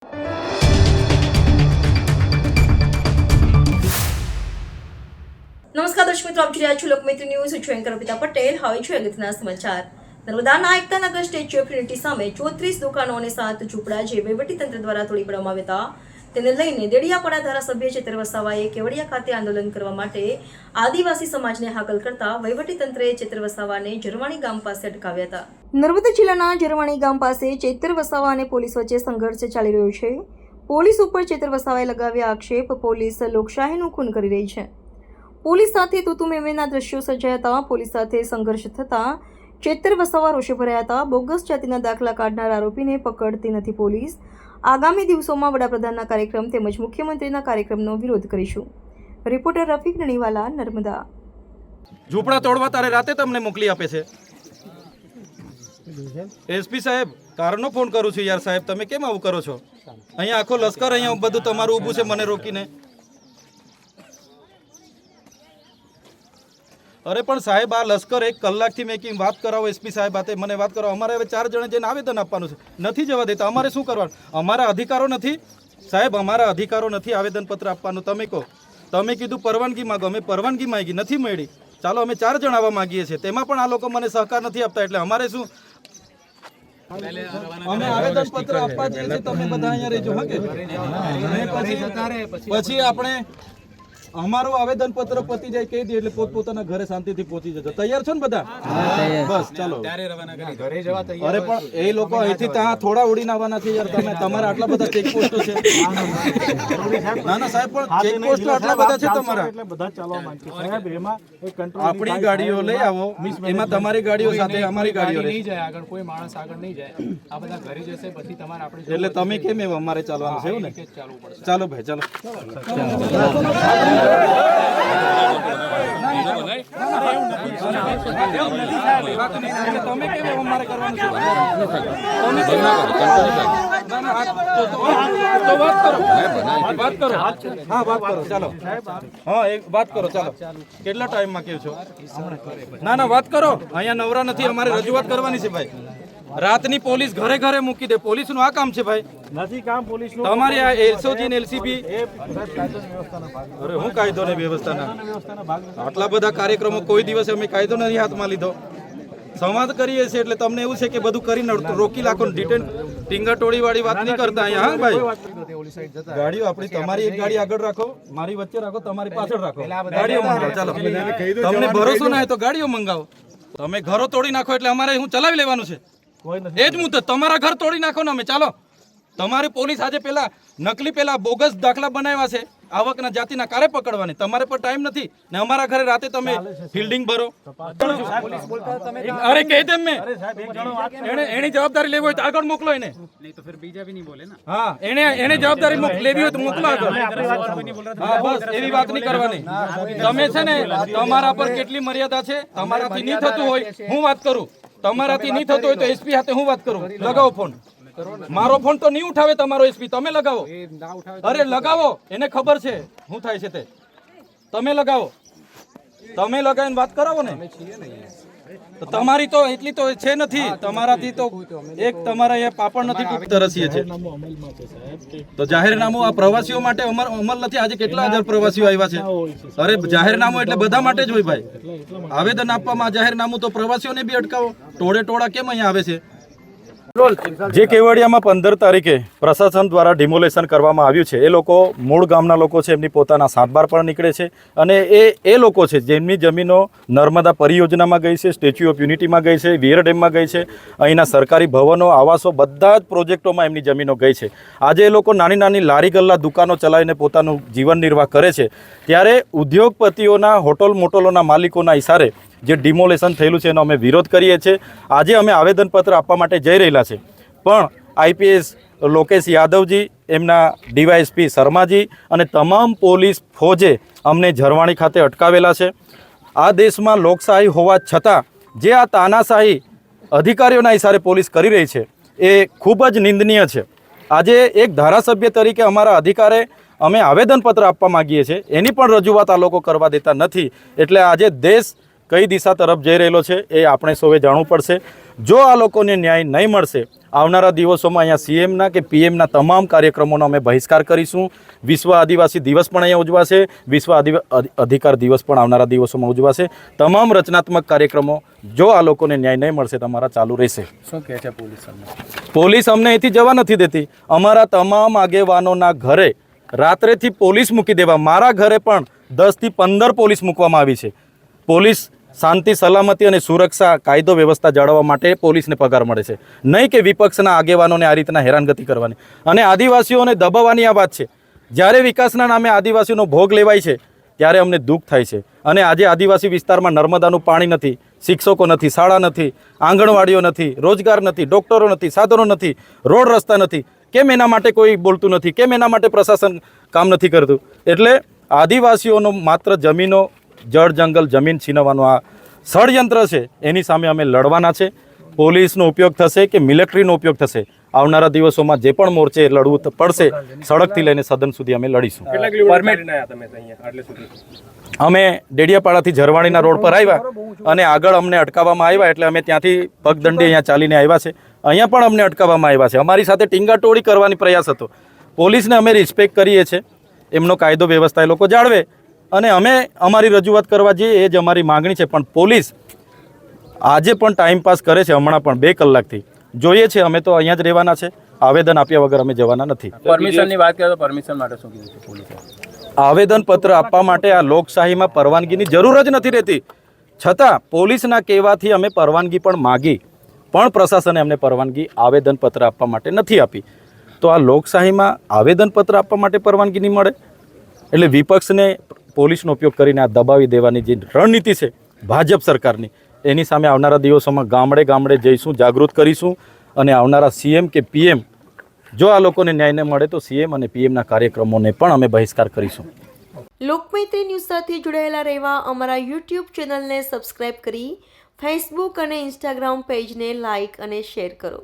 નમસ્કાર દર્શક મિત્રો, આપ જોઈ રહ્યા છો લોકમિત્ર ન્યૂઝ. હું છું એન્કર અર્પિતા પટેલ. હવે છે અગત્યના સમાચાર. નર્મદાના એકતાનગર સ્ટેચ્યુ ઓફ યુનિટી સામે 34 દુકાનો અને 7 ઝૂંપડા જે વહીવટીતંત્ર દ્વારા તોડી પાડવામાં આવ્યા હતા, તેને લઈને દેડિયાપાડા ધારાસભ્ય ચેતર વસાવાએ કેવડિયા ખાતે આંદોલન કરવા માટે આદિવાસી સમાજને હાકલ કરતા વહીવટીતંત્રએ ચેતર વસાવાને ઝરવાણી ગામ પાસે અટકાવ્યા હતા. નર્મદા જિલ્લાના ઝરવાણી ગામ પાસે ચેતર વસાવા અને પોલીસ વચ્ચે સંઘર્ષ ચાલી રહ્યો છે. પોલીસ ઉપર ચેતર વસાવાએ લગાવ્યા આક્ષેપ. પોલીસ લોકશાહીનું ખૂન કરી રહી છે. પોલીસ સાથે તુતુમેમેના દ્રશ્યો સર્જાયા હતા. પોલીસ સાથે સંઘર્ષ થતા ચેતર વસાવા રોષે ભરાયા હતા. બોગસ જાતિના દાખલા કાઢનાર આરોપીને પકડતી નથી પોલીસ. આગામી દિવસોમાં વડાપ્રધાનના કાર્યક્રમ તેમજ મુખ્યમંત્રીના કાર્યક્રમનો વિરોધ કરીશું. રિપોર્ટર રફીક નણીવાલા, નર્મદા. ઝૂંપડા તોડવા તારે રાતે તમને મોકલી આપે છે. એસપી સાહેબ, કારનો ફોન કરું છું યાર સાહેબ, તમે કેમ આવું કરો છો? અહીંયા આખો લશ્કર અહીંયા બધું તમારું ઊભું છે મને રોકીને. અરે પણ સાહેબ, આ લશ્કર 1 કલાકથી મેં વાત કરાવો એસપી સાહેબ હાથે, મને વાત કરાવો. અમારે હવે 4 જણે જઈને આવેદન આપવાનું છે, નથી જવા દેતા. અમારે શું કરવાનું? અમારા અધિકારો નથી સાહેબ, અમારા અધિકારો નથી આવેદનપત્ર આપવાનું. તમે કહો, તમે કીધું પરવાનગી માગો, અમે પરવાનગી માંગી, નથી મળી. ચાલો અમે 4 જણ આવવા માંગીએ છીએ, તેમાં પણ આ લોકો મને સહકાર નથી આપતા, એટલે અમારે શું? અમે આવેદનપત્ર આપવા જઈએ છીએ, તમે બધા અહીંયા રહેજો. પછી આપણે અમારું આવેદન પત્ર પતી જાય કહી દે એટલે પોતપોતાના ઘરે શાંતિથી પહોંચી જજો. તૈયાર છો ને બધા? બસ ચાલો. અરે પણ એ લોકો અહીંથી ત્યાં થોડા ઉડીને આવવાના છે યાર. તમે તમારા આટલા બધા ચેકપોસ્ટો છે. ના ના સાહેબ, પણ ચેકપોસ્ટો આટલા બધા છે તમારા. આપણી ગાડીઓ લઈ આવો, એમાં તમારી ગાડીઓ સાથે અમારી ગાડીઓ નહીં જાય આગળ, કોઈ માણસ આગળ નહીં જાય. આ બધા ઘરે જશે પછી તમારે આપણે. એટલે તમે કેમ એવું અમારે ચાલવાનું છે એવું ને? ચાલો ભાઈ, ચાલો. કેટલા ટાઈમમાં કેવું છો? ના ના વાત કરો, અહીંયા નવરા નથી, અમારે રજૂઆત કરવાની છે ભાઈ. રાતની પોલીસ ઘરે ઘરે મૂકી દે, પોલીસ નું આ કામ છે ભાઈ. નથી કામ પોલીસ નું. તમારી આ એસઓજી ને એલસીબી, અરે હું કાયદો ને વ્યવસ્થાના આટલા બધા કાર્યક્રમો કોઈ દિવસે અમે કાયદો નથી હાથમાં લીધો. સંવાદ કરીએ છીએ એટલે તમને એવું છે કે બધું કરીને રોકી લાખો. ડિટેન ટીંગાટોળી વાળી વાત નહીં કરતા અહીંયા. હા ભાઈ, ગાડીઓ આપણી, તમારી એક ગાડી આગળ રાખો, મારી વચ્ચે રાખો, તમારી પાછળ રાખો. ગાડીઓ મંગાવો. ચાલો, તમને ભરોસો ના હોય તો ગાડીઓ મંગાવો. તમે ઘરો તોડી નાખો એટલે અમારે હું ચલાવી લેવાનું છે. એ જ મુદ્દત, તમારા ઘર તોડી નાખો ને અમે. ચાલો, તમારી પોલીસ આજે પેલા નકલી પેલા બોગસ દાખલા બનાવ્યા છે આવકના જાતિના, કારે પકડવાની? તમારે પર ટાઈમ નથી ને અમારા ઘરે રાતે તમે ફિલ્ડિંગ ભરો. અરે કહી દે, મેં એની જવાબદારી લેવી હોય તો આગળ મોકલો એને. હા, એને જવાબદારી લેવી હોય તો મોકલો આગળ. હા બસ, એવી વાત નહીં કરવાની. તમે છે ને, તમારા પર કેટલી મર્યાદા છે. તમારાથી નહીં થતું હોય હું વાત કરું, તમારાથી નહીં થતું હોય તો એસપી સાથે હું વાત કરું. લગાવો ફોન. મારો ફોન તો નહીં ઉઠાવે તમારો એસપી, તમે લગાવો. અરે લગાવો, એને ખબર છે શું થાય છે તે. તમે લગાવો, તમે લગાવીને વાત કરાવો ને. તમારી તો એટલી તો છે નથી, તમારાથી તો એક તમારા એ પાપડ નથી તરસીએ છે. તો જાહેરનામું આ પ્રવાસીઓ માટે અમલ નથી. આજે કેટલા હજાર પ્રવાસીઓ આવ્યા છે. અરે જાહેરનામું એટલે બધા માટે જ હોય ભાઈ. આવેદન આપવામાં જાહેરનામું તો પ્રવાસીઓને બી અટકાવો. ટોળે ટોળા કેમ અહીંયા આવે છે? જે કેવડિયામાં 15 તારીખે પ્રશાસન દ્વારા ડિમોલેશન કરવામાં આવ્યું છે, એ લોકો મૂળ ગામના લોકો છે, એમની પોતાના સાતબાર પણ નીકળે છે. અને એ લોકો છે જેમની જમીનો નર્મદા પરિયોજનામાં ગઈ છે, સ્ટેચ્યુ ઓફ યુનિટીમાં ગઈ છે, વિયર ડેમમાં ગઈ છે, અહીંના સરકારી ભવનો, આવાસો, બધા જ પ્રોજેક્ટોમાં એમની જમીનો ગઈ છે. આજે એ લોકો નાની નાની લારી ગલ્લા દુકાનો ચલાવીને પોતાનું જીવન નિર્વાહ કરે છે. ત્યારે ઉદ્યોગપતિઓના, હોટલ મોટલોના માલિકોના ઇશારે જે ડિમોલેશન થયેલું છે એનો અમે વિરોધ કરીએ છીએ. આજે અમે આવેદનપત્ર આપવા માટે જઈ રહેલા છે, પણ આઈપીએસ લોકેશ યાદવજી, એમના ડીવાયએસપી શર્માજી અને તમામ પોલીસ ફોજે અમને ઝરવાણી ખાતે અટકાવેલા છે. આ દેશમાં લોકશાહી હોવા છતાં જે આ તાનાશાહી અધિકારીઓના ઇશારે પોલીસ કરી રહી છે એ ખૂબ જ નિંદનીય છે. આજે એક ધારાસભ્ય તરીકે અમારા અધિકારે અમે આવેદનપત્ર આપવા માંગીએ છીએ, એની પણ રજૂઆત આ લોકો કરવા દેતા નથી. એટલે આજે દેશ કઈ દિશા તરફ જઈ રહેલો છે એ આપણે સૌએ જાણવું પડશે. જો આ લોકોને ન્યાય નહીં મળશે આવનારા દિવસોમાં અહીંયા સીએમના કે પીએમના તમામ કાર્યક્રમોનો અમે બહિષ્કાર કરીશું. વિશ્વ આદિવાસી દિવસ પણ અહીંયા ઉજવાશે, વિશ્વ અધિકાર દિવસ પણ આવનારા દિવસોમાં ઉજવાશે. તમામ રચનાત્મક કાર્યક્રમો જો આ લોકોને ન્યાય નહીં મળશે તમારા ચાલુ રહેશે. શું કહે છે પોલીસ? પોલીસ અમને અહીંથી જવા નથી દેતી. અમારા તમામ આગેવાનોના ઘરે રાત્રેથી પોલીસ મૂકી દેવા, મારા ઘરે પણ 10 થી 15 પોલીસ મૂકવામાં આવી છે. પોલીસ શાંતિ સલામતી અને સુરક્ષા કાયદો વ્યવસ્થા જાળવવા માટે પોલીસને પગાર મળે છે, નહીં કે વિપક્ષના આગેવાનોને આ રીતના હેરાનગતિ કરવાની અને આદિવાસીઓને દબાવવાની આ વાત છે. જ્યારે વિકાસના નામે આદિવાસીઓનો ભોગ લેવાય છે ત્યારે અમને દુઃખ થાય છે. અને આજે આદિવાસી વિસ્તારમાં નર્મદાનું પાણી નથી, શિક્ષકો નથી, શાળા નથી, આંગણવાડીઓ નથી, રોજગાર નથી, ડૉક્ટરો નથી, સાધનો નથી, રોડ રસ્તા નથી. કેમ એના માટે કોઈ બોલતું નથી? કેમ એના માટે પ્રશાસન કામ નથી કરતું? એટલે આદિવાસીઓનો માત્ર જમીનો, જળ જંગલ, જમીન છીનવવાનું આ ષડયંત્ર છે, એની સામે અમે લડવાના છે. પોલીસનો ઉપયોગ થશે કે મિલિટરીનો ઉપયોગ થશે, આવનારા દિવસોમાં જે પણ મોરચે લડવું પડશે, સડકથી લઈને સદન સુધી અમે લડીશું. અમે ડેડિયાપાડાથી ઝરવાણીના રોડ પર આવ્યા અને આગળ અમને અટકાવવામાં આવ્યા, એટલે અમે ત્યાંથી પગદંડી અહીંયા ચાલીને આવ્યા છે. અહીંયા પણ અમને અટકાવવામાં આવ્યા છે. અમારી સાથે ટીંગાટોળી કરવાની પ્રયાસ હતો. પોલીસને અમે રિસ્પેક્ટ કરીએ છીએ, એમનો કાયદો વ્યવસ્થા એ લોકો જાળવે અને અમે અમારી રજૂઆત કરવા જઈએ, એ જ અમારી માગણી છે. પણ પોલીસ આજે પણ ટાઈમ પાસ કરે છે, હમણાં પણ 2 કલાકથી જોઈએ છે. અમે તો અહીંયા જ રહેવાના છે, આવેદન આપ્યા વગર અમે જવાના નથી. પરમિશનની વાત કરીએ તો પરમિશન માટે શું કીધું છે પોલીસે? આવેદનપત્ર આપવા માટે આ લોકશાહીમાં પરવાનગીની જરૂર જ નથી રહેતી. છતાં પોલીસના કહેવાથી અમે પરવાનગી પણ માગી, પણ પ્રશાસને અમને પરવાનગી આવેદનપત્ર આપવા માટે નથી આપી. તો આ લોકશાહીમાં આવેદનપત્ર આપવા માટે પરવાનગી નહીં મળે, એટલે વિપક્ષને પોલીસનો ઉપયોગ કરીને આ દબાવી દેવાની જે રણનીતિ છે ભાજપ સરકારની, એની સામે આવનારા દિવસોમાં ગામડે ગામડે જઈશું, જાગૃત કરીશું અને આવનારા સીએમ કે પીએમ જો આ લોકોને ન્યાય ન મળે તો સીએમ અને પીએમના કાર્યક્રમોને પણ અમે બહિષ્કાર કરીશું. લોકમૈત્રી ન્યૂઝ સાથે જોડાયેલા રહેવા અમારા યુટ્યુબ ચેનલને સબસ્ક્રાઇબ કરી ફેસબુક અને ઇન્સ્ટાગ્રામ પેજને લાઇક અને શેર કરો.